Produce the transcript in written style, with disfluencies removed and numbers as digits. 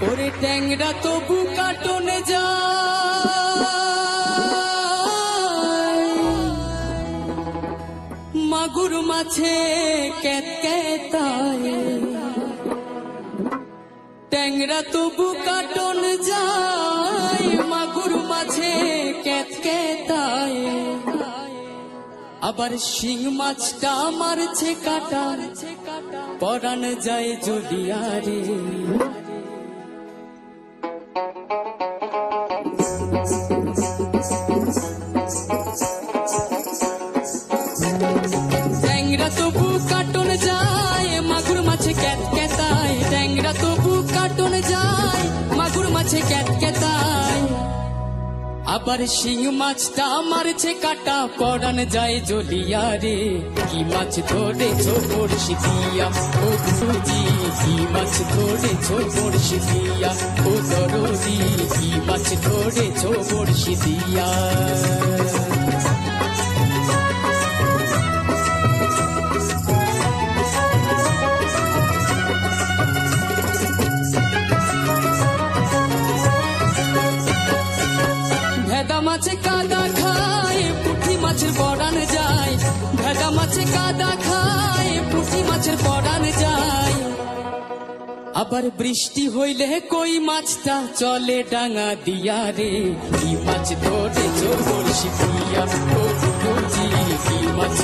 ওরে ট্যাংরা তবু কাটনে যায়, মাগুর মাছে ক্যাতক্যাতায়। ট্যাংরা তবু কাটন যায়, মাগুর মাছে ক্যাতক্যাতায়। আবার শিং মাছটা মারছে কাটা, পরাণ যায় জড়িয়ারে। ট্যাংরা তবু কাটন যায়, মাগুর মাছে ক্যাতক্যাতায়। ট্যাংরা তবু কাটন যায়, মাগুর মাছে ক্যাতক্যাতায়। আবার শিং মাছটা মারছে কাটা, পরাণ যায় জ্বলিয়ারে। কি মাছ ধরেছো বড়শি দিয়া ও গুরুজি, কি মাছ ধরেছো বড়শি দিয়া ও দরদি, কি মাছ ধরেছো বড়শি দিয়া। ভেদা মাছে কাদা খায়, পুঁটি মাছের পরাণ যায়। ভেদা মাছে কাদা খায়, পুঁটি মাছের পরাণ যায়। আবার বৃষ্টি হইলে কই মাছটা চলে ডাঙা দিয়া রে। কি মাছ ধরেছো বড়শি দিয়া ও গুরুজি, কি মাছ